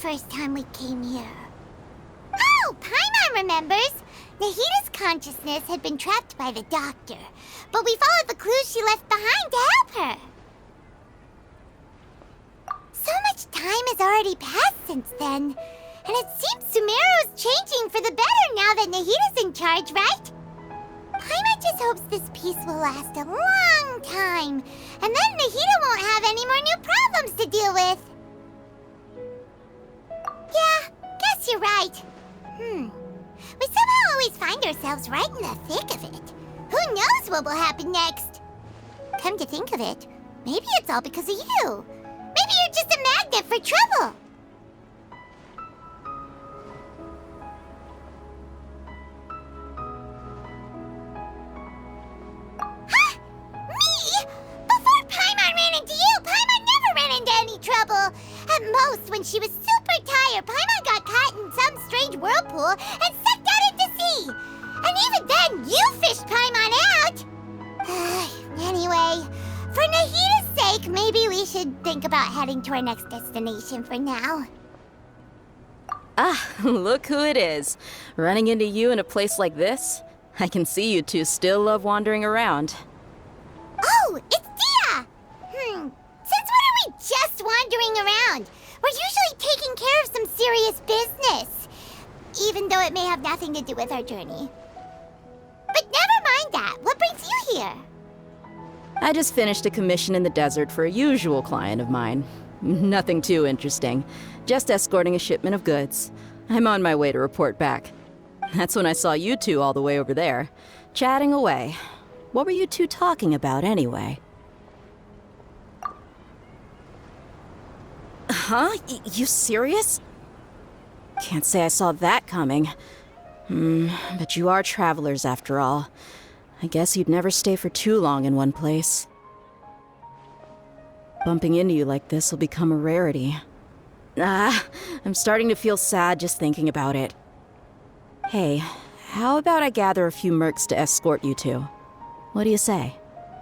first time we came here. Oh, Paimon remembers! Nahita's consciousness had been trapped by the doctor, but we followed the clues she left behind to help her. So much time has already passed since then, and it seems Sumeru's changing for the better now that Nahita's in charge, right? Paimon just hopes this peace will last a long time, and then Nahita won't have any more new problems to deal with. Yeah, guess you're right. We somehow always find ourselves right in the thick of it. Who knows what will happen next? Come to think of it, maybe it's all because of you. Maybe you're just a magnet for trouble. Huh? Me? Before Paimon ran into you, Paimon never ran into any trouble. At most, when she was super tired, Paimon got caught in some strange whirlpool and sucked out into sea. And even then, you fished Paimon out. Anyway, for Nahita's sake, maybe we should think about heading to our next destination for now. Ah, look who it is. Running into you in a place like this? I can see you two still love wandering around. Oh, it's Dia! Since when are we just wandering around? We're usually taking care of some serious business, even though it may have nothing to do with our journey. But never mind that. What brings you here? I just finished a commission in the desert for a usual client of mine. Nothing too interesting. Just escorting a shipment of goods. I'm on my way to report back. That's when I saw you two all the way over there, chatting away. What were you two talking about anyway? Huh? You serious? Can't say I saw that coming. But you are travelers after all. I guess you'd never stay for too long in one place. Bumping into you like this will become a rarity. I'm starting to feel sad just thinking about it. Hey, how about I gather a few mercs to escort you two? What do you say?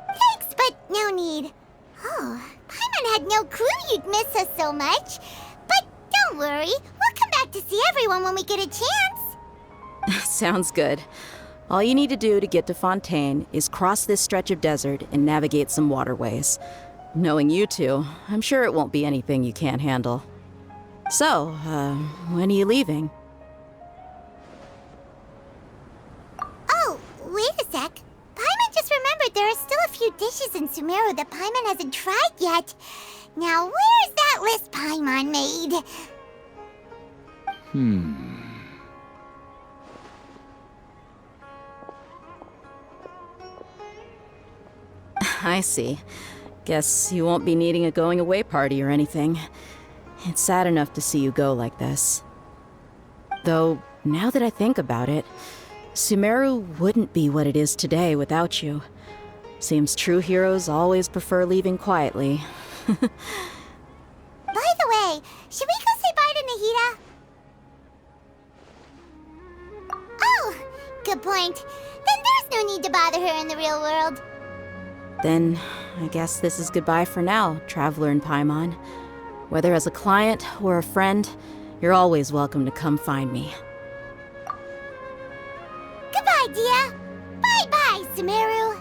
Thanks, but no need. Oh, Paimon had no clue you'd miss us so much. But don't worry, we'll come back to see everyone when we get a chance. Sounds good. All you need to do to get to Fontaine is cross this stretch of desert and navigate some waterways. Knowing you two, I'm sure it won't be anything you can't handle. So, when are you leaving? Oh, wait a sec. Paimon just remembered there are still a few dishes in Sumeru that Paimon hasn't tried yet. Now, where's that list Paimon made? I see. Guess you won't be needing a going-away party or anything. It's sad enough to see you go like this. Though, now that I think about it, Sumeru wouldn't be what it is today without you. Seems true heroes always prefer leaving quietly. By the way, should we go say bye to Nahita? Oh, good point. Then there's no need to bother her in the real world. Then, I guess this is goodbye for now, Traveler in Paimon. Whether as a client or a friend, you're always welcome to come find me. Goodbye, Dia. Bye-bye, Sumeru.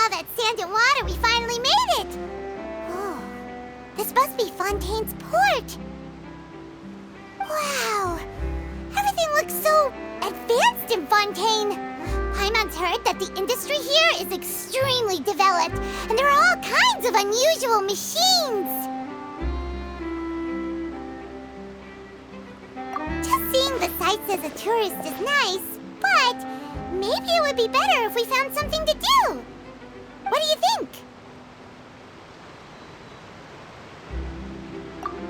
all that sand and water, we finally made it! Oh, this must be Fontaine's port. Wow, everything looks so advanced in Fontaine. Paimon's heard that the industry here is extremely developed, and there are all kinds of unusual machines. Just seeing the sights as a tourist is nice, but maybe it would be better if we found something to do. What do you think?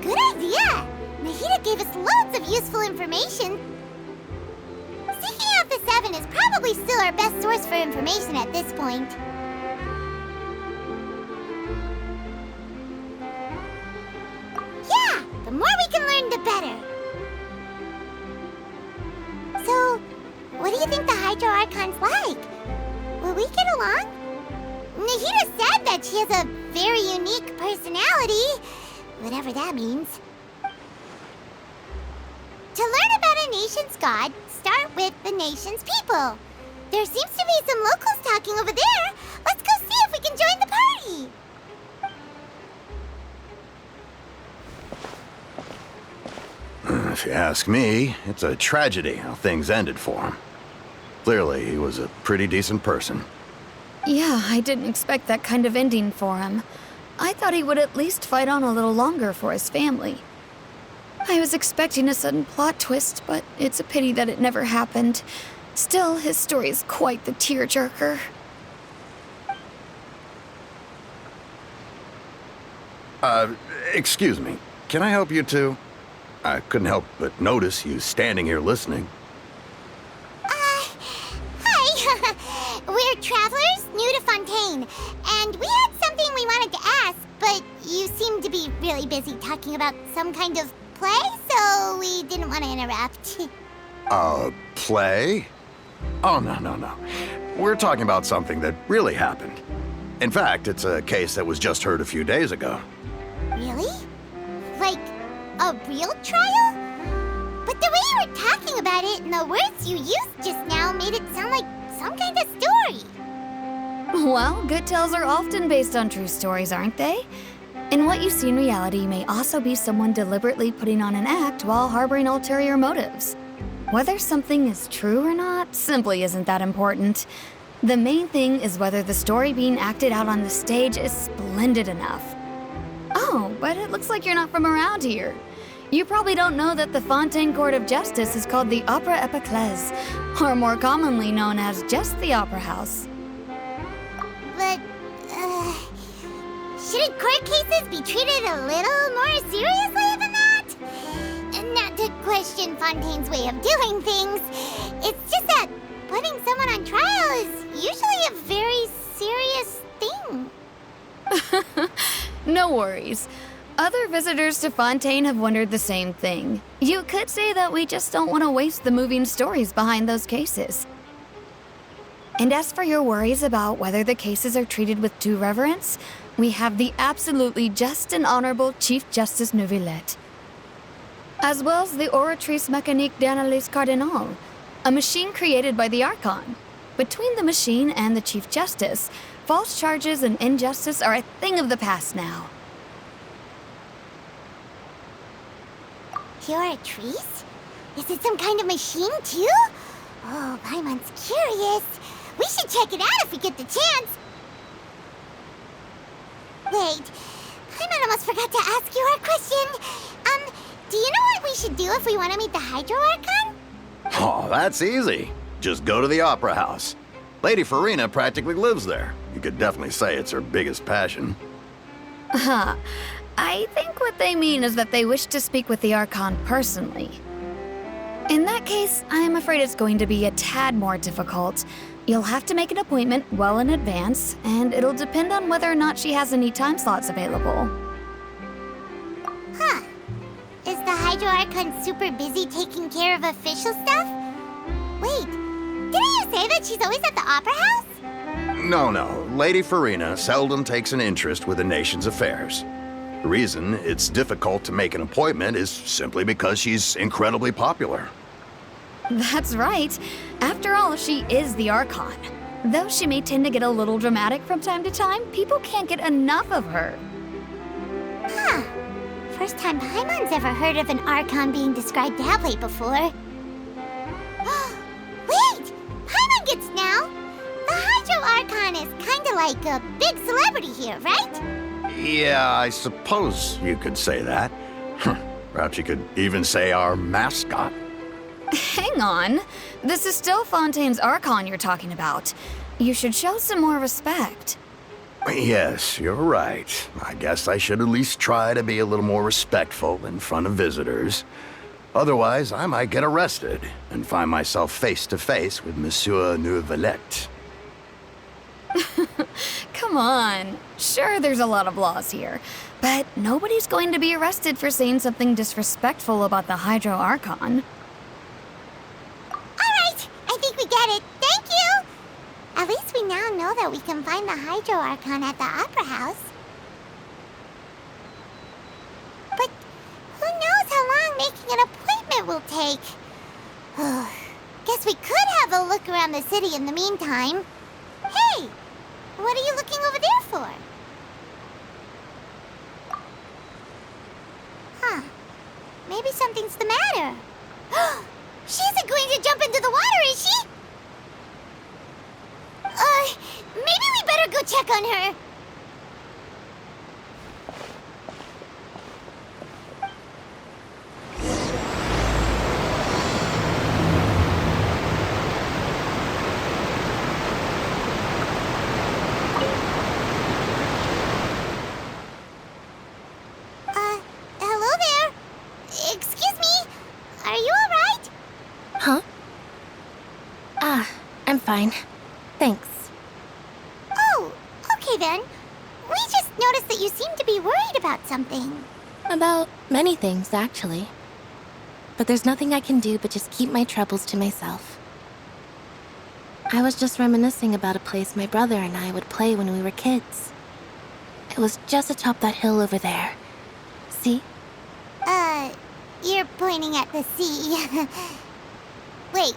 Good idea! Nahida gave us loads of useful information. Seeking out the Seven is probably still our best source for information at this point. Yeah, the more we can learn, the better. So, what do you think the Hydro Archon's like? Will we get along? Nahida said that she has a very unique personality, whatever that means. To learn about a nation's god, start with the nation's people. There seems to be some locals talking over there. Let's go see if we can join the party. If you ask me, it's a tragedy how things ended for him. Clearly, he was a pretty decent person. Yeah, I didn't expect that kind of ending for him. I thought he would at least fight on a little longer for his family. I was expecting a sudden plot twist, but it's a pity that it never happened. Still, his story is quite the tearjerker. Excuse me. Can I help you too? I couldn't help but notice you standing here listening. Hi. We're travelers new to Fontaine, and we had something we wanted to ask, but you seem to be really busy talking about some kind of play, so we didn't want to interrupt. Play? Oh, no. We're talking about something that really happened. In fact, it's a case that was just heard a few days ago. Really? Like, a real trial? But the way you were talking about it and the words you used just now made it sound like some kind of story. Well, good tales are often based on true stories, aren't they? And what you see in reality may also be someone deliberately putting on an act while harboring ulterior motives. Whether something is true or not simply isn't that important. The main thing is whether the story being acted out on the stage is splendid enough. Oh, but it looks like you're not from around here. You probably don't know that the Fontaine Court of Justice is called the Opera Epiclese, or more commonly known as just the Opera House. But, shouldn't court cases be treated a little more seriously than that? Not to question Fontaine's way of doing things. It's just that putting someone on trial is usually a very serious thing. No worries. Other visitors to Fontaine have wondered the same thing. You could say that we just don't want to waste the moving stories behind those cases. And as for your worries about whether the cases are treated with due reverence, we have the absolutely just and honorable Chief Justice Neuvillette, as well as the Oratrice Mécanique d'Analyse Cardinal, a machine created by the Archon. Between the machine and the Chief Justice, false charges and injustice are a thing of the past now. Oratrice? Is it some kind of machine, too? Oh, Paimon's curious. We should check it out if we get the chance. Wait, Paimon almost forgot to ask you our question. Do you know what we should do if we want to meet the Hydro Archon? Oh, that's easy. Just go to the Opera House. Lady Farina practically lives there. You could definitely say it's her biggest passion. Huh. I think what they mean is that they wish to speak with the Archon personally. In that case, I'm afraid it's going to be a tad more difficult. You'll have to make an appointment well in advance, and it'll depend on whether or not she has any time slots available. Huh. Is the Hydro Archon super busy taking care of official stuff? Wait, didn't you say that she's always at the Opera House? No. Lady Farina seldom takes an interest with the nation's affairs. The reason it's difficult to make an appointment is simply because she's incredibly popular. That's right. After all, she is the Archon. Though she may tend to get a little dramatic from time to time, people can't get enough of her. Huh. First time Paimon's ever heard of an Archon being described that way before. Wait! Paimon gets now! The Hydro Archon is kinda like a big celebrity here, right? Yeah, I suppose you could say that. Perhaps you could even say our mascot. Hang on. This is still Fontaine's Archon you're talking about. You should show some more respect. Yes, you're right. I guess I should at least try to be a little more respectful in front of visitors. Otherwise, I might get arrested and find myself face to face with Monsieur Neuvillette. Come on. Sure, there's a lot of laws here, but nobody's going to be arrested for saying something disrespectful about the Hydro Archon. Alright, I think we get it. Thank you! At least we now know that we can find the Hydro Archon at the Opera House. But who knows how long making an appointment will take? Guess we could have a look around the city in the meantime. Hey! What are you looking over there for? Huh. Maybe something's the matter. She isn't going to jump into the water, is she? Maybe we better go check on her. Hello there. Excuse me. Are you all right? Huh? I'm fine. Thanks. Oh, okay then. We just noticed that you seem to be worried about something. About many things, actually. But there's nothing I can do but just keep my troubles to myself. I was just reminiscing about a place my brother and I would play when we were kids. It was just atop that hill over there. See? You're pointing at the sea. Wait,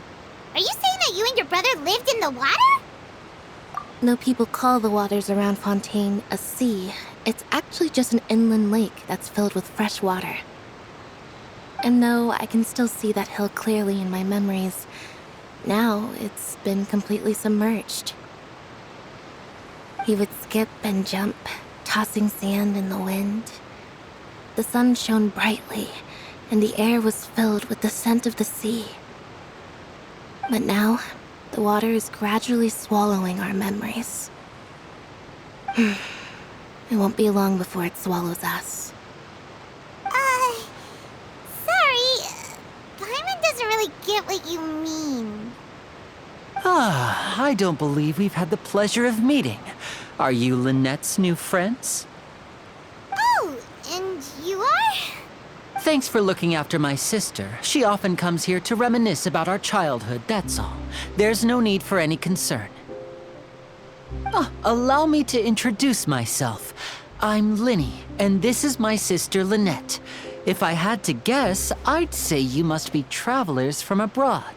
are you saying that you and your brother lived in the water? Though people call the waters around Fontaine a sea, it's actually just an inland lake that's filled with fresh water. And though I can still see that hill clearly in my memories, now it's been completely submerged. He would skip and jump, tossing sand in the wind. The sun shone brightly, and the air was filled with the scent of the sea. But now, the water is gradually swallowing our memories. It won't be long before it swallows us. Sorry. Paimon doesn't really get what you mean. I don't believe we've had the pleasure of meeting. Are you Lynette's new friends? Oh, and you are? Thanks for looking after my sister. She often comes here to reminisce about our childhood, that's all. There's no need for any concern. Allow me to introduce myself. I'm Linny, and this is my sister Lynette. If I had to guess, I'd say you must be travelers from abroad.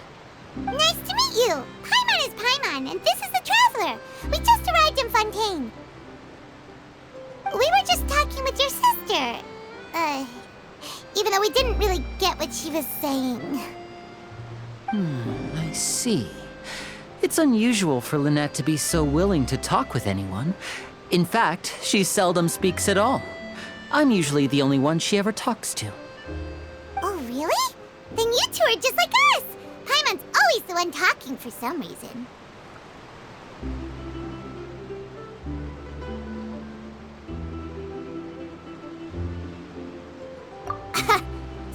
Nice to meet you. Paimon is Paimon, and this is the Traveler. We just arrived in Fontaine. We were just talking with your sister. Even though we didn't really get what she was saying. I see. It's unusual for Lynette to be so willing to talk with anyone. In fact, she seldom speaks at all. I'm usually the only one she ever talks to. Oh, really? Then you two are just like us. Paimon's always the one talking for some reason.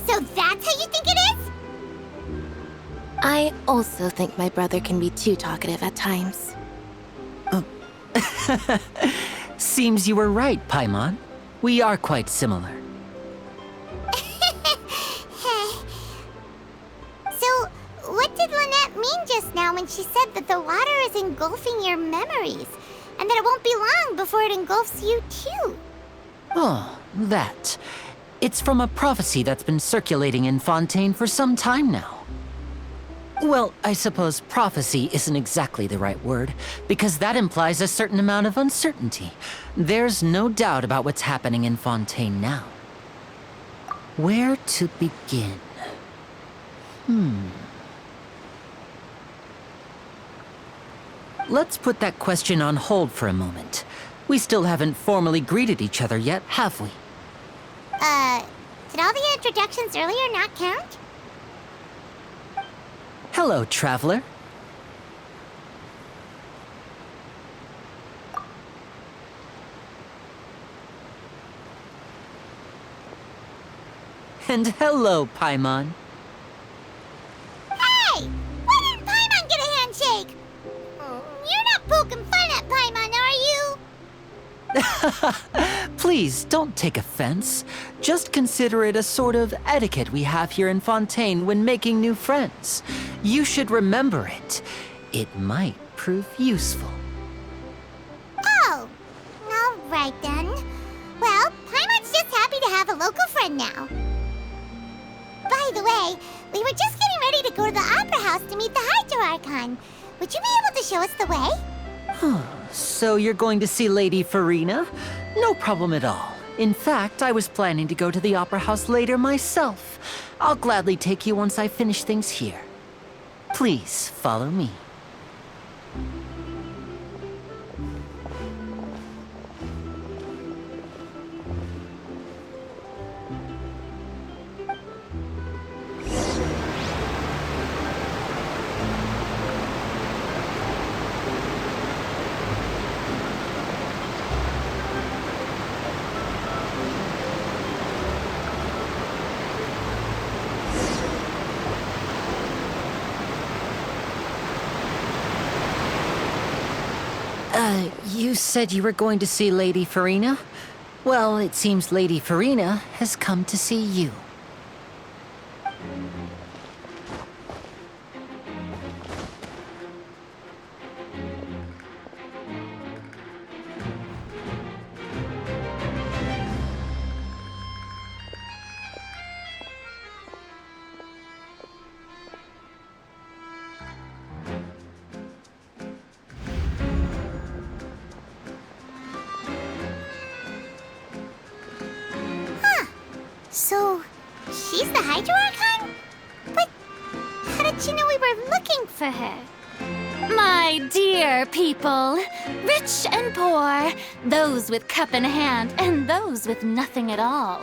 So that's how you think it is? I also think my brother can be too talkative at times. Seems you were right, Paimon. We are quite similar. So, what did Lynette mean just now when she said that the water is engulfing your memories, and that it won't be long before it engulfs you too? Oh, that. It's from a prophecy that's been circulating in Fontaine for some time now. Well, I suppose prophecy isn't exactly the right word, because that implies a certain amount of uncertainty. There's no doubt about what's happening in Fontaine now. Where to begin? Let's put that question on hold for a moment. We still haven't formally greeted each other yet, have we? Did all the introductions earlier not count? Hello, traveler. And hello, Paimon. Hey! Why didn't Paimon get a handshake? You're not poking fun at Paimon, are you? Please, don't take offense. Just consider it a sort of etiquette we have here in Fontaine when making new friends. You should remember it. It might prove useful. Oh, all right then. Well, Paimon's just happy to have a local friend now. By the way, we were just getting ready to go to the Opera House to meet the Hydro Archon. Would you be able to show us the way? So you're going to see Lady Farina? No problem at all. In fact, I was planning to go to the Opera House later myself. I'll gladly take you once I finish things here. Please follow me. You said you were going to see Lady Farina? Well, it seems Lady Farina has come to see you. So, she's the Hydro Archon? But how did you know we were looking for her? My dear people, rich and poor, those with cup in hand and those with nothing at all,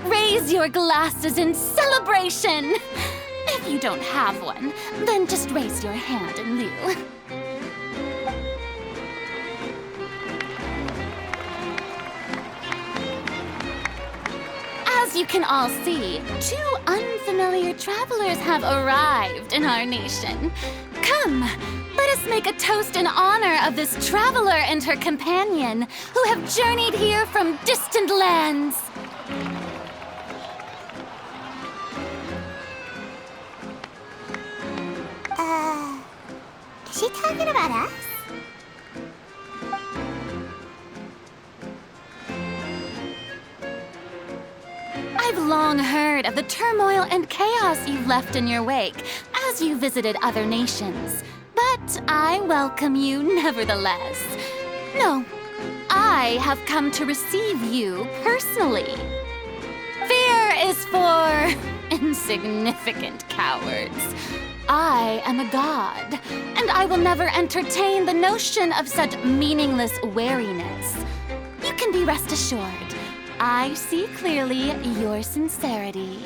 raise your glasses in celebration! If you don't have one, then just raise your hand in lieu. As you can all see, two unfamiliar travelers have arrived in our nation. Come, let us make a toast in honor of this traveler and her companion who have journeyed here from distant lands. Is she talking about us? I've long heard of the turmoil and chaos you've left in your wake as you visited other nations. But I welcome you nevertheless. No, I have come to receive you personally. Fear is for insignificant cowards. I am a god, and I will never entertain the notion of such meaningless wariness. You can be rest assured. I see clearly your sincerity.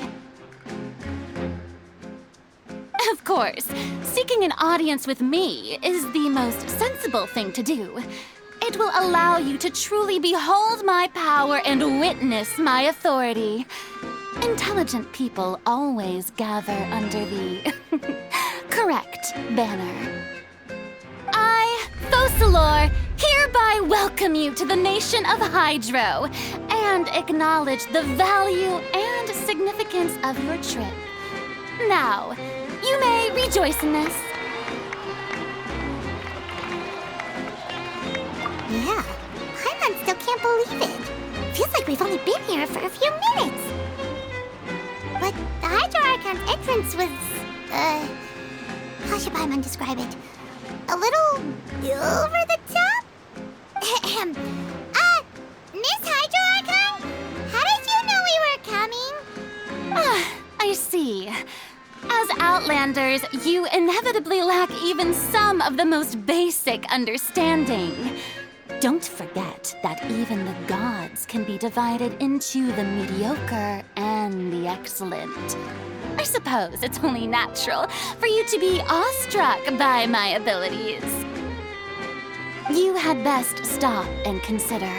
Of course, seeking an audience with me is the most sensible thing to do. It will allow you to truly behold my power and witness my authority. Intelligent people always gather under the correct banner. I, Focalor, hereby welcome you to the nation of Hydro and acknowledge the value and significance of your trip. Now, you may rejoice in this. Yeah, Paimon still can't believe it. Feels like we've only been here for a few minutes. But the Hydro Archon's entrance was, should Paimon describe it? A little over the top? Miss Hydro Archon? How did you know we were coming? I see. As Outlanders, you inevitably lack even some of the most basic understanding. Don't forget that even the gods can be divided into the mediocre and the excellent. I suppose it's only natural for you to be awestruck by my abilities. You had best stop and consider.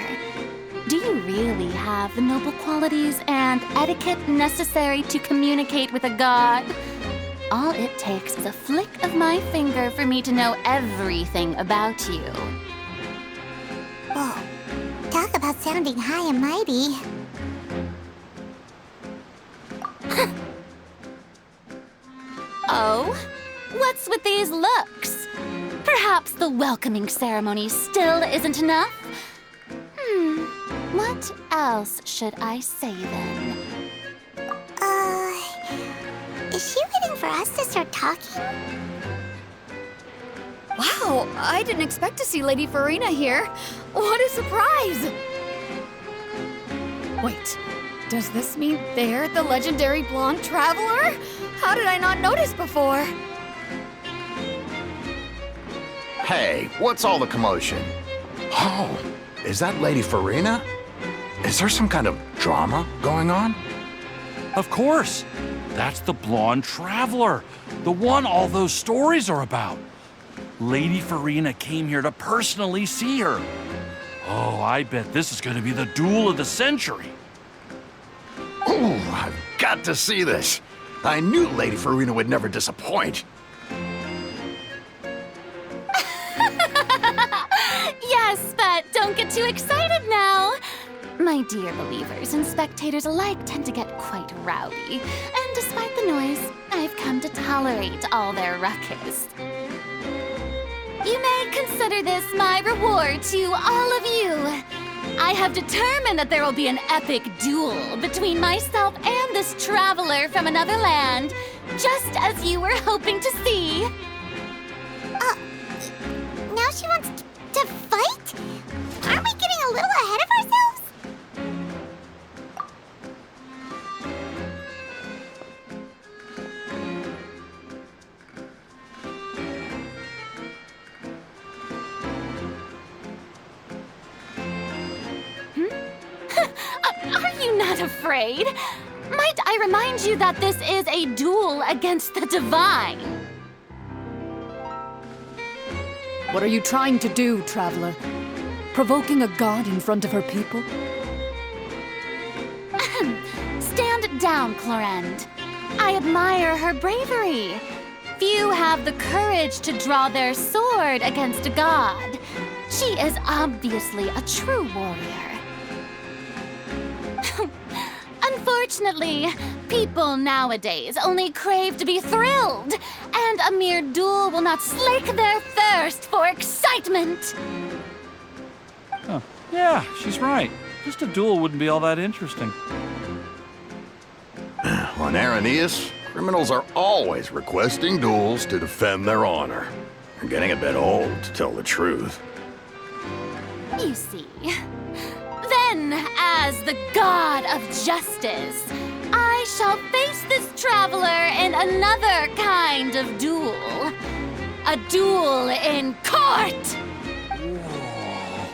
Do you really have the noble qualities and etiquette necessary to communicate with a god? All it takes is a flick of my finger for me to know everything about you. Whoa. Talk about sounding high and mighty. Oh? What's with these looks? Perhaps the welcoming ceremony still isn't enough? What else should I say then? Is she waiting for us to start talking? Wow, I didn't expect to see Lady Farina here. What a surprise! Wait, does this mean they're the legendary blonde traveler? How did I not notice before? Hey, what's all the commotion? Oh, is that Lady Farina? Is there some kind of drama going on? Of course. That's the blonde traveler, the one all those stories are about. Lady Farina came here to personally see her. Oh, I bet this is going to be the duel of the century. Ooh, I've got to see this. I knew Lady Farina would never disappoint. Yes, but don't get too excited now. My dear believers and spectators alike tend to get quite rowdy, and despite the noise, I've come to tolerate all their ruckus. You may consider this my reward to all of you. I have determined that there will be an epic duel between myself and this traveler from another land, just as you were hoping to see. Now she wants to fight? Aren't we getting a little ahead of ourselves? Are you not afraid? Might I remind you that this is a duel against the divine? What are you trying to do, traveler? Provoking a god in front of her people? Stand down, Clorend. I admire her bravery. Few have the courage to draw their sword against a god. She is obviously a true warrior. Unfortunately, people nowadays only crave to be thrilled, and a mere duel will not slake their thirst for excitement. Huh. Yeah, she's right. Just a duel wouldn't be all that interesting. On Araneus, criminals are always requesting duels to defend their honor. They're getting a bit old, to tell the truth. You see. Then, as the god of justice, I shall face this traveler in another kind of duel. A duel in court!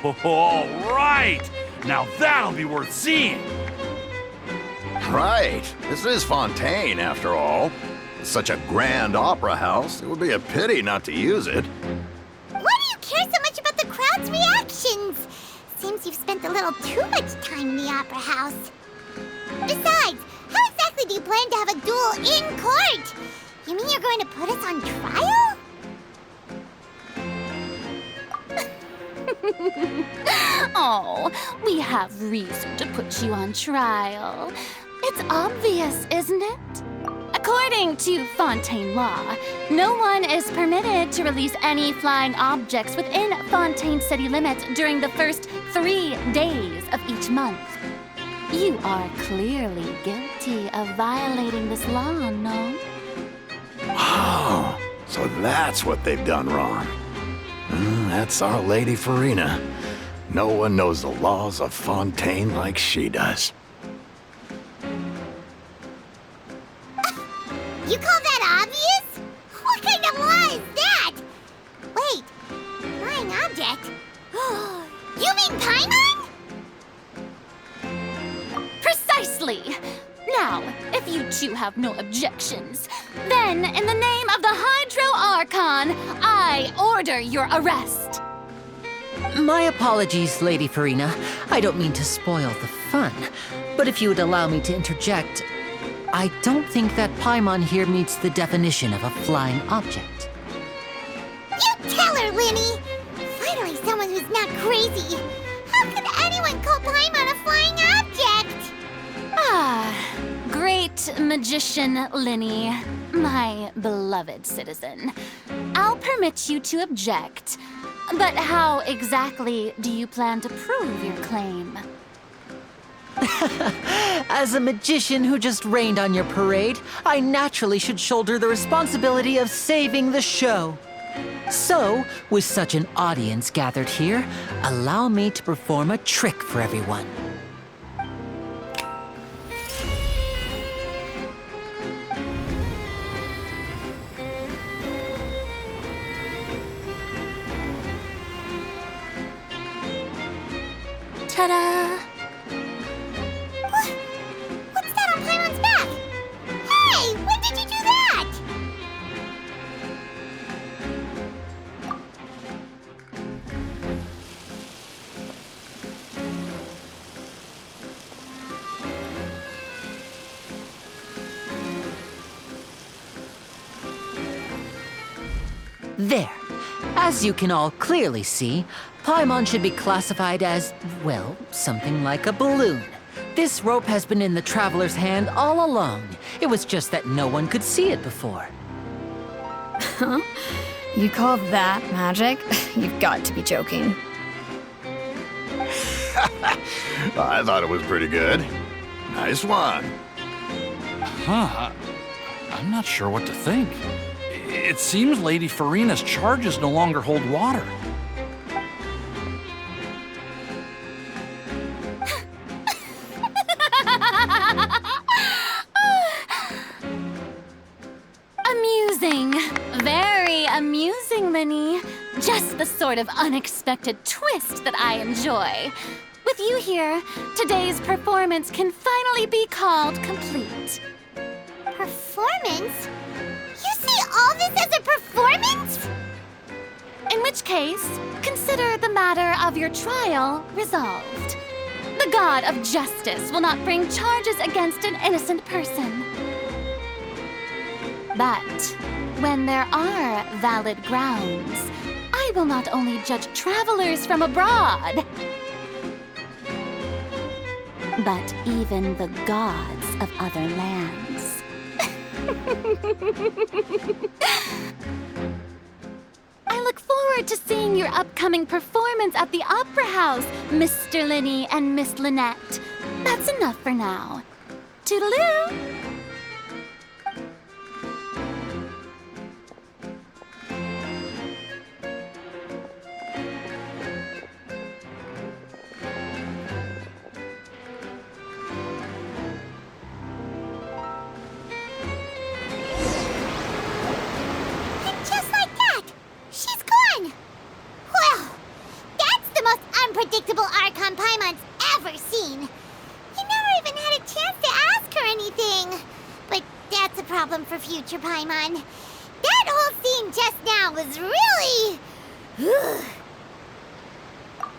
Whoa. All right! Now that'll be worth seeing! Right. This is Fontaine, after all. It's such a grand opera house, it would be a pity not to use it. Why do you care so much about the crowd's reactions? Seems you've spent a little too much time in the opera house. Besides, how exactly do you plan to have a duel in court? You mean you're going to put us on trial? Oh, we have reason to put you on trial. It's obvious, isn't it? According to Fontaine law, no one is permitted to release any flying objects within Fontaine city limits during the first 3 days of each month. You are clearly guilty of violating this law, no? Oh, So that's what they've done wrong. That's our Lady Farina. No one knows the laws of Fontaine like she does. You call that obvious? What kind of law is that? Wait, flying object? You mean Paimon? Precisely! Now, if you two have no objections, then in the name of the Hydro Archon, I order your arrest. My apologies, Lady Farina. I don't mean to spoil the fun, but if you would allow me to interject, I don't think that Paimon here meets the definition of a flying object. You tell her, Linny! Finally someone who's not crazy. How could anyone call Paimon a flying object? Great magician Linny, my beloved citizen. I'll permit you to object, but how exactly do you plan to prove your claim? As a magician who just rained on your parade, I naturally should shoulder the responsibility of saving the show. So, with such an audience gathered here, allow me to perform a trick for everyone. Ta-da! What's that on Paimon's back? Hey, when did you do that? There. As you can all clearly see, Paimon should be classified as, well, something like a balloon. This rope has been in the Traveler's hand all along. It was just that no one could see it before. Huh? You call that magic? You've got to be joking. I thought it was pretty good. Nice one. Huh. I'm not sure what to think. It seems Lady Farina's charges no longer hold water. Amusing. Very amusing, Linny. Just the sort of unexpected twist that I enjoy. With you here, today's performance can finally be called complete. Performance? You see all this as a performance? In which case, consider the matter of your trial resolved. The god of justice will not bring charges against an innocent person. But when there are valid grounds, I will not only judge travelers from abroad, but even the gods of other lands. I look forward to seeing your upcoming performance at the Opera House, Mr. Linny and Miss Lynette. That's enough for now. Toodaloo! Unpredictable Archon Paimon's ever seen. You never even had a chance to ask her anything. But that's a problem for future Paimon. That whole scene just now was really...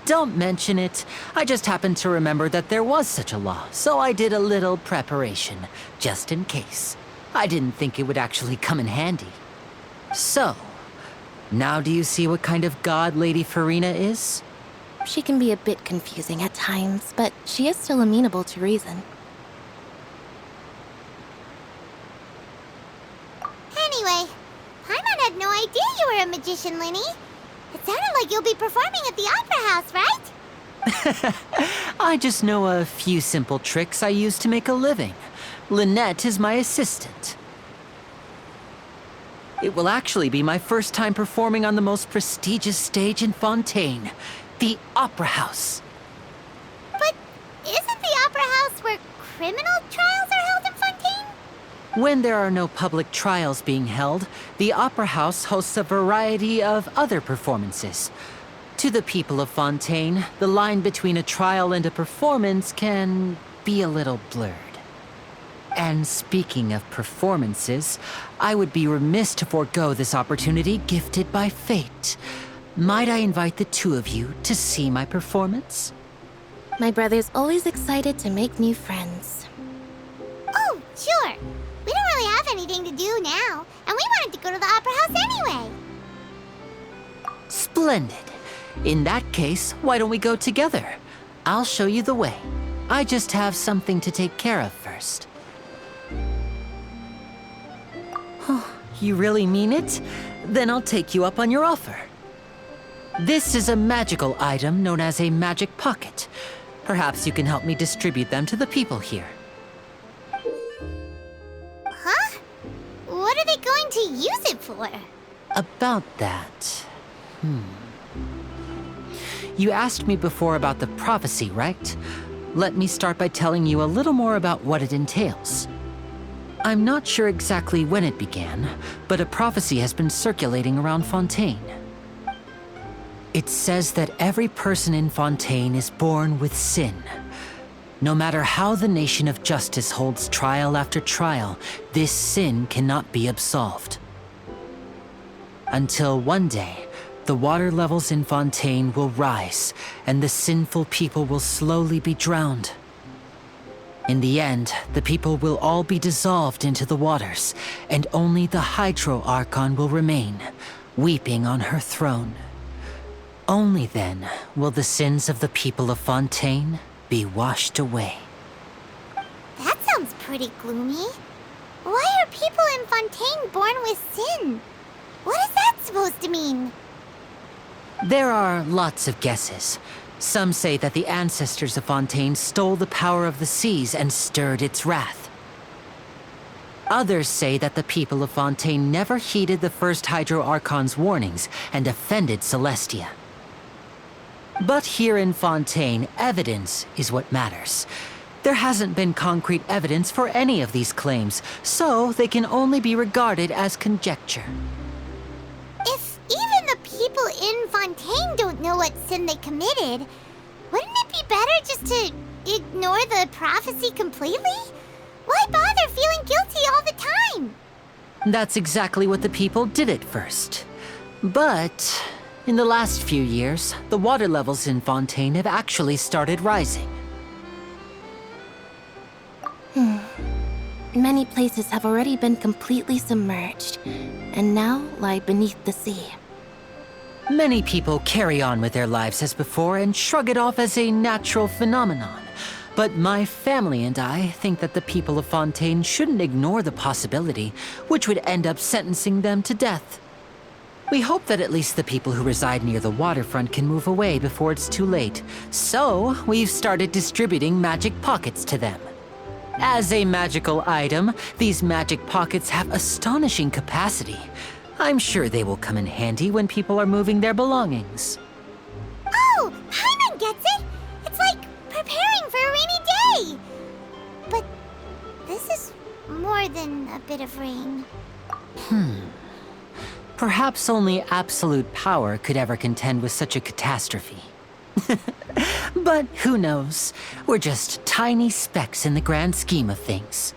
Don't mention it. I just happened to remember that there was such a law, so I did a little preparation, just in case. I didn't think it would actually come in handy. So, now do you see what kind of god Lady Farina is? She can be a bit confusing at times, but she is still amenable to reason. Anyway, Paimon had no idea you were a magician, Linny. It sounded like you'll be performing at the Opera House, right? I just know a few simple tricks I use to make a living. Lynette is my assistant. It will actually be my first time performing on the most prestigious stage in Fontaine, the Opera House. But isn't the Opera House where criminal trials are held in Fontaine? When there are no public trials being held, the Opera House hosts a variety of other performances. To the people of Fontaine, the line between a trial and a performance can be a little blurred. And speaking of performances, I would be remiss to forego this opportunity gifted by fate. Might I invite the two of you to see my performance? My brother's always excited to make new friends. Oh, sure. We don't really have anything to do now, and we wanted to go to the Opera House anyway. Splendid. In that case, why don't we go together? I'll show you the way. I just have something to take care of first. You really mean it? Then I'll take you up on your offer. This is a magical item known as a magic pocket. Perhaps you can help me distribute them to the people here. Huh? What are they going to use it for? About that... You asked me before about the prophecy, right? Let me start by telling you a little more about what it entails. I'm not sure exactly when it began, but a prophecy has been circulating around Fontaine. It says that every person in Fontaine is born with sin. No matter how the nation of justice holds trial after trial, this sin cannot be absolved. Until one day, the water levels in Fontaine will rise, and the sinful people will slowly be drowned. In the end, the people will all be dissolved into the waters, and only the Hydro Archon will remain, weeping on her throne. Only then will the sins of the people of Fontaine be washed away. That sounds pretty gloomy. Why are people in Fontaine born with sin? What is that supposed to mean? There are lots of guesses. Some say that the ancestors of Fontaine stole the power of the seas and stirred its wrath. Others say that the people of Fontaine never heeded the first Hydro Archon's warnings and offended Celestia. But here in Fontaine, evidence is what matters. There hasn't been concrete evidence for any of these claims, so they can only be regarded as conjecture. If even the people in Fontaine don't know what sin they committed, wouldn't it be better just to ignore the prophecy completely? Why bother feeling guilty all the time? That's exactly what the people did at first. But in the last few years, the water levels in Fontaine have actually started rising. Many places have already been completely submerged, and now lie beneath the sea. Many people carry on with their lives as before and shrug it off as a natural phenomenon. But my family and I think that the people of Fontaine shouldn't ignore the possibility, which would end up sentencing them to death. We hope that at least the people who reside near the waterfront can move away before it's too late. So, we've started distributing magic pockets to them. As a magical item, these magic pockets have astonishing capacity. I'm sure they will come in handy when people are moving their belongings. Oh, Paimon gets it! It's like preparing for a rainy day! But this is more than a bit of rain. Perhaps only absolute power could ever contend with such a catastrophe. But who knows? We're just tiny specks in the grand scheme of things.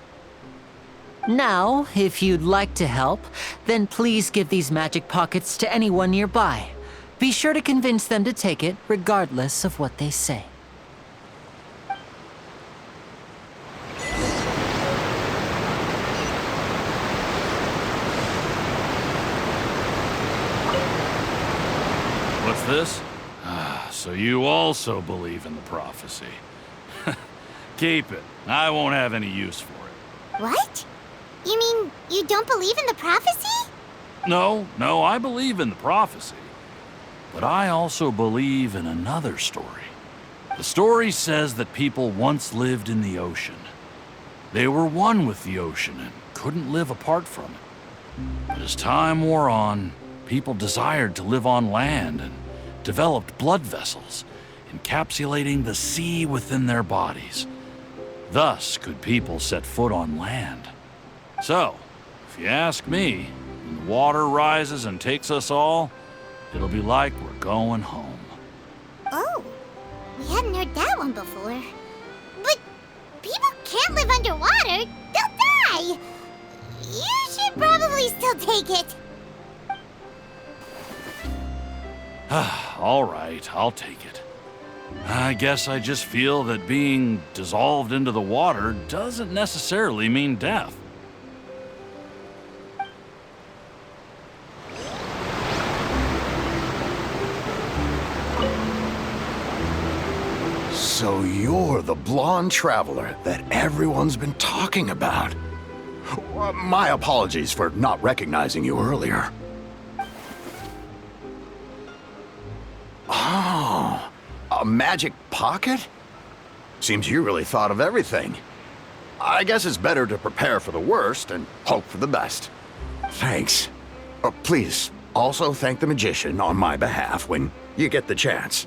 Now, if you'd like to help, then please give these magic pockets to anyone nearby. Be sure to convince them to take it, regardless of what they say. What's this? So you also believe in the prophecy. Keep it. I won't have any use for it. What? You mean you don't believe in the prophecy? No, I believe in the prophecy. But I also believe in another story. The story says that people once lived in the ocean. They were one with the ocean and couldn't live apart from it. But as time wore on, people desired to live on land and developed blood vessels, encapsulating the sea within their bodies. Thus could people set foot on land. So, if you ask me, when the water rises and takes us all, it'll be like we're going home. Oh, we hadn't heard that one before. But people can't live underwater. They'll die. You should probably still take it. All right, I'll take it. I guess I just feel that being dissolved into the water doesn't necessarily mean death. So you're the blonde traveler that everyone's been talking about. My apologies for not recognizing you earlier. Oh, a magic pocket? Seems you really thought of everything. I guess it's better to prepare for the worst and hope for the best. Thanks. Please, also thank the magician on my behalf when you get the chance.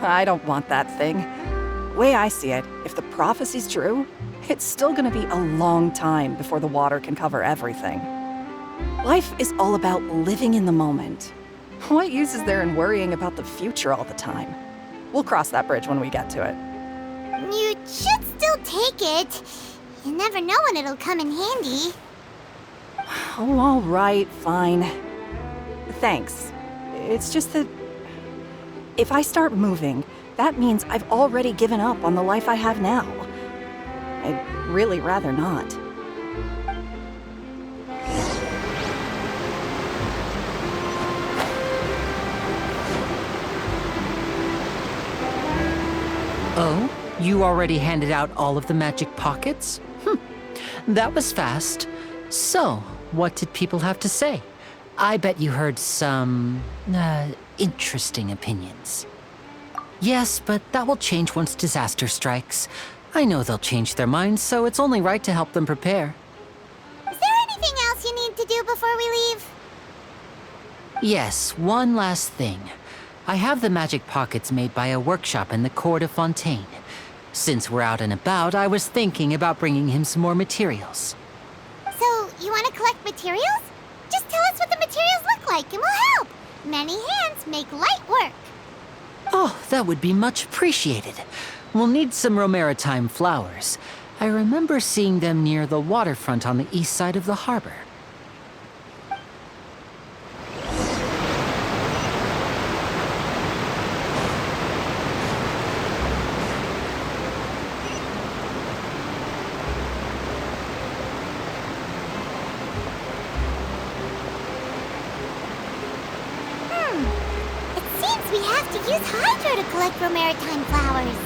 I don't want that thing. Way I see it, if the prophecy's true, it's still gonna be a long time before the water can cover everything. Life is all about living in the moment. What use is there in worrying about the future all the time? We'll cross that bridge when we get to it. You should still take it. You never know when it'll come in handy. Oh, all right, fine. Thanks. It's just that if I start moving, that means I've already given up on the life I have now. I'd really rather not. Oh, you already handed out all of the magic pockets? That was fast. So, what did people have to say? I bet you heard some, interesting opinions. Yes, but that will change once disaster strikes. I know they'll change their minds, so it's only right to help them prepare. Is there anything else you need to do before we leave? Yes, one last thing. I have the magic pockets made by a workshop in the Court of Fontaine. Since we're out and about, I was thinking about bringing him some more materials. So, you want to collect materials? Just tell us what the materials look like and we'll help. Many hands make light work. Oh, that would be much appreciated. We'll need some romaritime flowers. I remember seeing them near the waterfront on the east side of the harbor. It seems we have to use Hydro to collect romaritime flowers.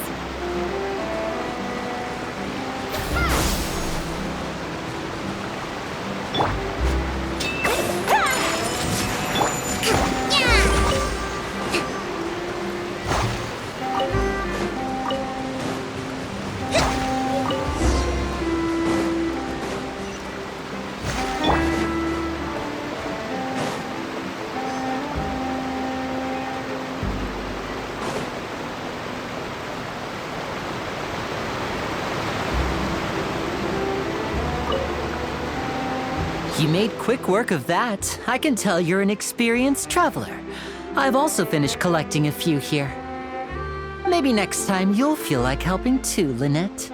You made quick work of that. I can tell you're an experienced traveler. I've also finished collecting a few here. Maybe next time you'll feel like helping too, Lynette.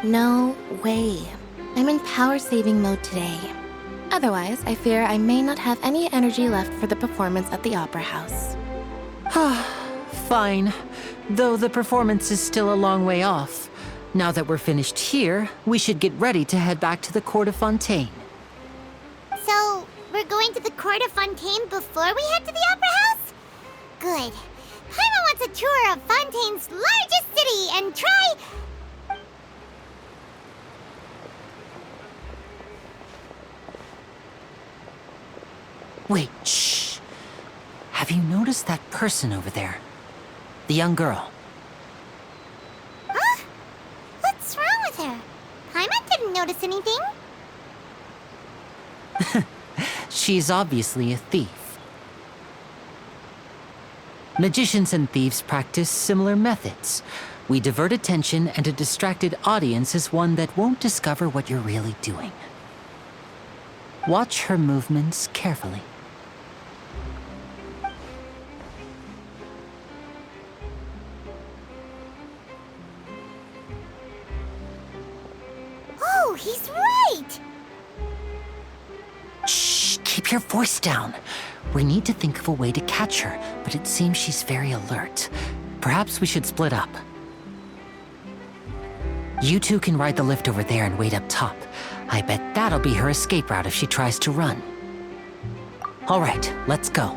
No way. I'm in power-saving mode today. Otherwise, I fear I may not have any energy left for the performance at the Opera House. Fine. Though the performance is still a long way off. Now that we're finished here, we should get ready to head back to the Court of Fontaine. So, we're going to the Court of Fontaine before we head to the Opera House? Good. Paimon wants a tour of Fontaine's largest city and try... Wait, shh. Have you noticed that person over there? The young girl. Huh? What's wrong with her? Paimon didn't notice anything. She's obviously a thief. Magicians and thieves practice similar methods. We divert attention, and a distracted audience is one that won't discover what you're really doing. Watch her movements carefully. Oh, he's right! Shh, keep your voice down. We need to think of a way to catch her, but it seems she's very alert. Perhaps we should split up. You two can ride the lift over there and wait up top. I bet that'll be her escape route if she tries to run. All right, let's go.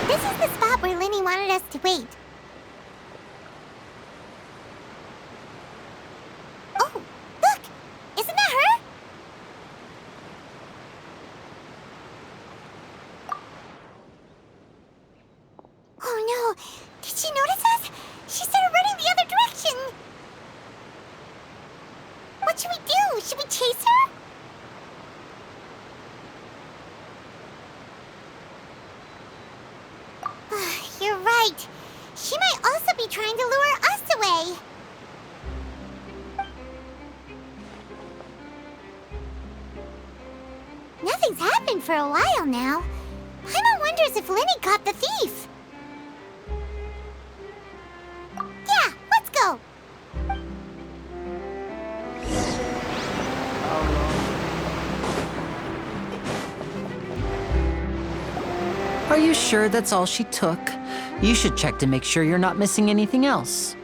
This is the spot where Linny wanted us to wait. Oh, look! Isn't that her? Oh no! Did she notice us? She started running the other direction! What should we do? Should we chase her? You're right. She might also be trying to lure us away. Nothing's happened for a while now. Paimon wonders if Linny caught the thief. Yeah, let's go. Are you sure that's all she took? You should check to make sure you're not missing anything else.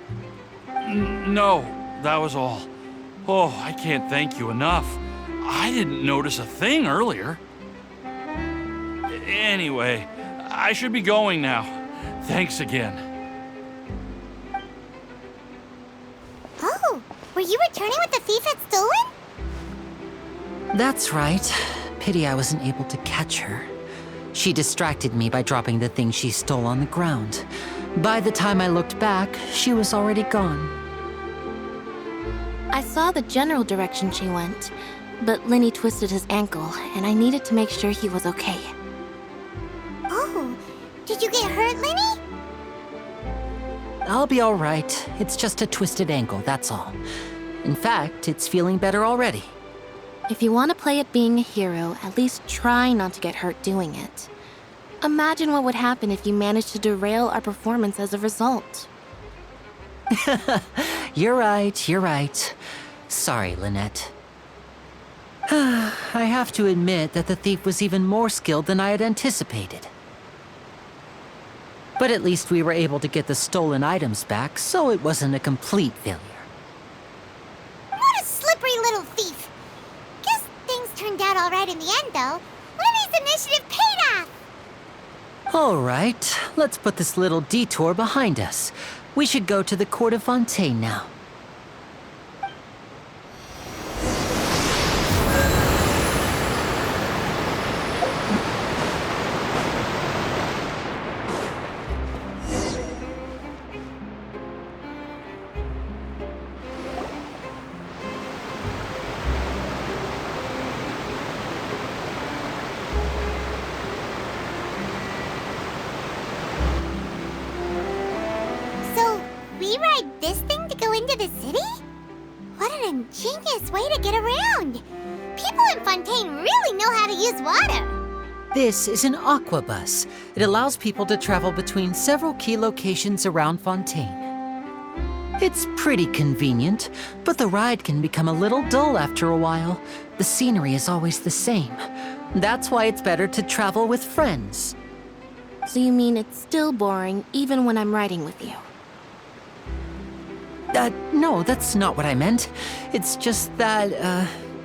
No, that was all. Oh, I can't thank you enough. I didn't notice a thing earlier. Anyway, I should be going now. Thanks again. Oh, were you returning what the thief had stolen? That's right. Pity I wasn't able to catch her. She distracted me by dropping the thing she stole on the ground. By the time I looked back, she was already gone. I saw the general direction she went, but Linny twisted his ankle, and I needed to make sure he was okay. Oh, did you get hurt, Linny? I'll be all right. It's just a twisted ankle, that's all. In fact, it's feeling better already. If you want to play at being a hero, at least try not to get hurt doing it. Imagine what would happen if you managed to derail our performance as a result. You're right. Sorry, Lynette. I have to admit that the thief was even more skilled than I had anticipated. But at least we were able to get the stolen items back, so it wasn't a complete failure. What a slippery little thief. Guess things turned out all right in the end, though. Linny's initiative paid off. All right, let's put this little detour behind us. We should go to the Court of Fontaine now. this thing to go into the city? What an ingenious way to get around! People in Fontaine really know how to use water! This is an aquabus. It allows people to travel between several key locations around Fontaine. It's pretty convenient, but the ride can become a little dull after a while. The scenery is always the same. That's why it's better to travel with friends. So you mean it's still boring even when I'm riding with you? No, that's not what I meant. It's just that,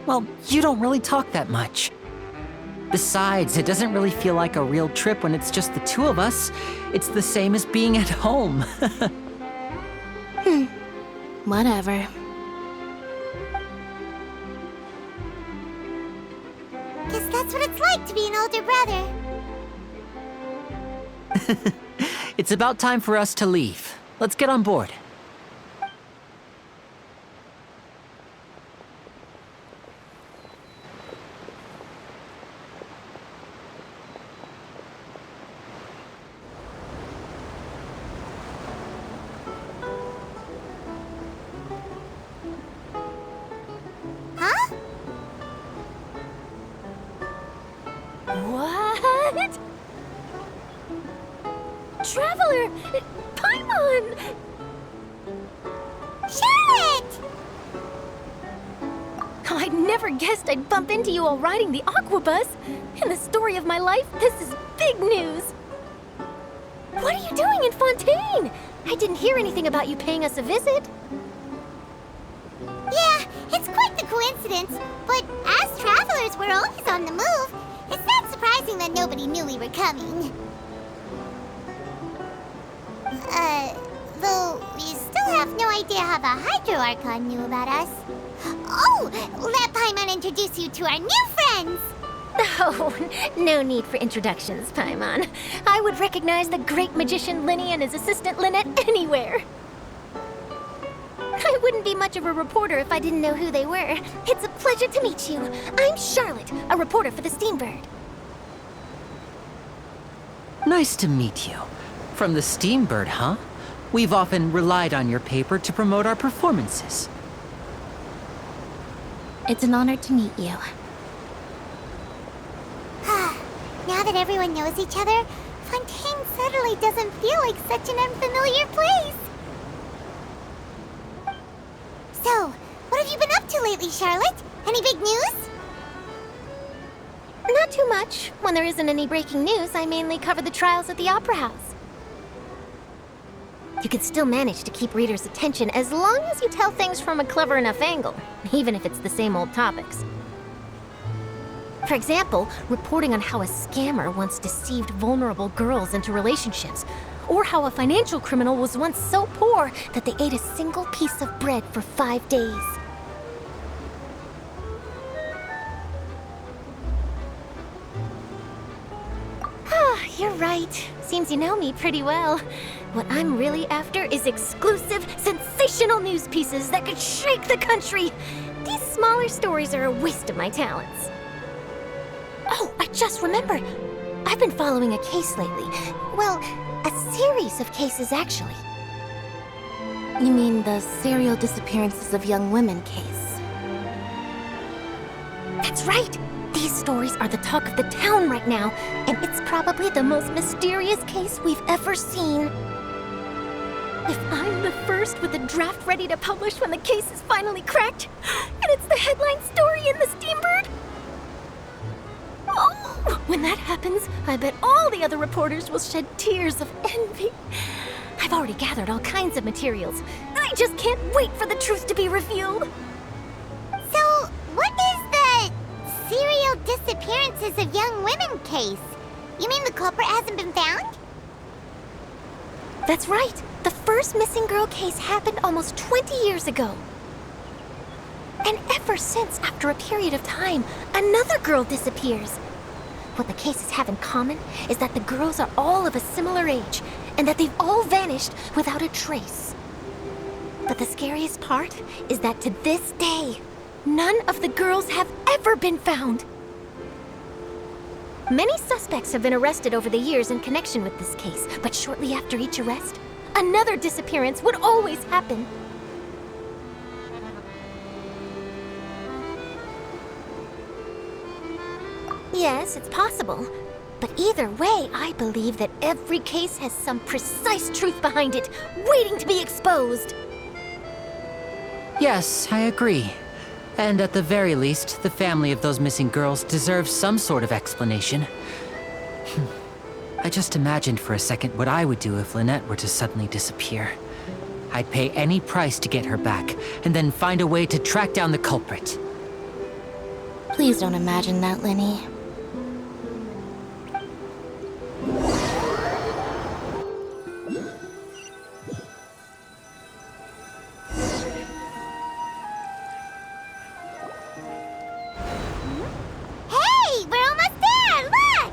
well, you don't really talk that much. Besides, it doesn't really feel like a real trip when it's just the two of us. It's the same as being at home. Whatever. Guess that's what it's like to be an older brother. It's about time for us to leave. Let's get on board. Huh? What? Traveler! Paimon! Charlotte! I never guessed I'd bump into you while riding the aquabus. In the story of my life, this is big news. What are you doing in Fontaine? I didn't hear anything about you paying us a visit. Yeah, it's quite the coincidence, but as travelers, we're always on the move. It's not surprising that nobody knew we were coming. Though we still have no idea how the Hydro Archon knew about us. Oh, let Paimon introduce you to our new friends! Oh, no need for introductions, Paimon. I would recognize the great magician Linny and his assistant Lynette anywhere. I wouldn't be much of a reporter if I didn't know who they were. It's a pleasure to meet you. I'm Charlotte, a reporter for the Steambird. Nice to meet you. From the Steambird, huh? We've often relied on your paper to promote our performances. It's an honor to meet you. Now that everyone knows each other, Fontaine suddenly doesn't feel like such an unfamiliar place. So, what have you been up to lately, Charlotte? Any big news? Not too much. When there isn't any breaking news, I mainly cover the trials at the Opera House. You can still manage to keep readers' attention as long as you tell things from a clever enough angle, even if it's the same old topics. For example, reporting on how a scammer once deceived vulnerable girls into relationships, or how a financial criminal was once so poor that they ate a single piece of bread for 5 days. You're right. Seems you know me pretty well. What I'm really after is exclusive, sensational news pieces that could shake the country. These smaller stories are a waste of my talents. Oh, I just remembered. I've been following a case lately. Well, a series of cases, actually. You mean the serial disappearances of young women case? That's right. These stories are the talk of the town right now, and it's probably the most mysterious case we've ever seen. If I'm the first with a draft ready to publish when the case is finally cracked, and it's the headline story in the Steambird, oh, when that happens, I bet all the other reporters will shed tears of envy. I've already gathered all kinds of materials. I just can't wait for the truth to be revealed. So, what is the serial disappearances of young women case? You mean the culprit hasn't been found? That's right. The first missing girl case happened almost 20 years ago. And ever since, after a period of time, another girl disappears. What the cases have in common is that the girls are all of a similar age, and that they've all vanished without a trace. But the scariest part is that to this day, none of the girls have ever been found. Many suspects have been arrested over the years in connection with this case, but shortly after each arrest, Another disappearance would always happen. Yes, it's possible. But either way, I believe that every case has some precise truth behind it, waiting to be exposed. Yes, I agree. And at the very least, the family of those missing girls deserves some sort of explanation. I just imagined for a second what I would do if Lynette were to suddenly disappear. I'd pay any price to get her back, and then find a way to track down the culprit. Please don't imagine that, Lenny. Hey, we're almost there! Look!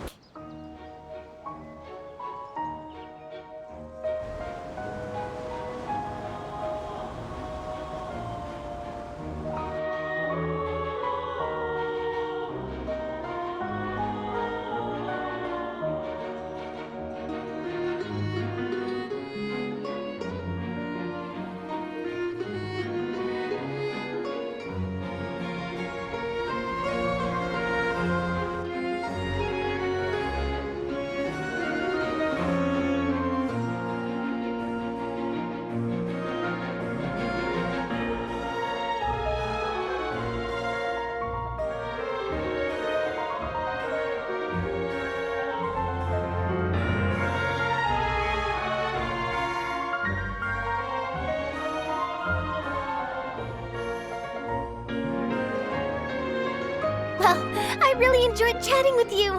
Well, I really enjoyed chatting with you.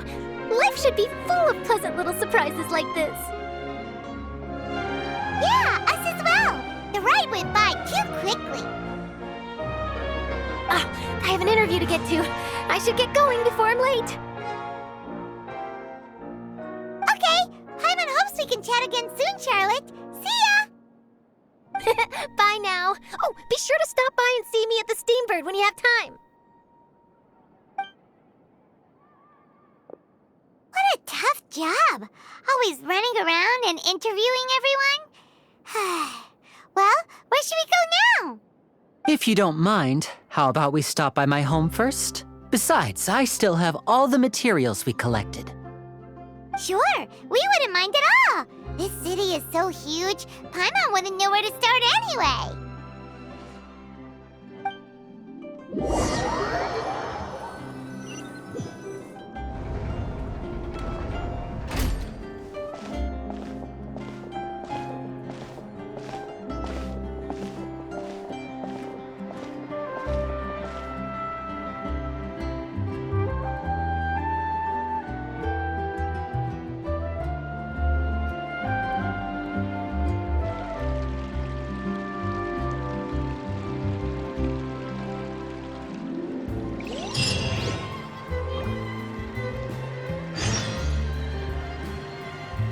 Life should be full of pleasant little surprises like this. Yeah, us as well. The ride went by too quickly. I have an interview to get to. I should get going before I'm late. Okay, Paimon hopes we can chat again soon, Charlotte. See ya! Bye now. Oh, be sure to stop by and see me at the Steambird when you have time. What a tough job. Always running around and interviewing everyone. Well, where should we go now? If you don't mind, how about we stop by my home first? Besides, I still have all the materials we collected. Sure, we wouldn't mind at all. This city is so huge, Paimon wouldn't know where to start anyway.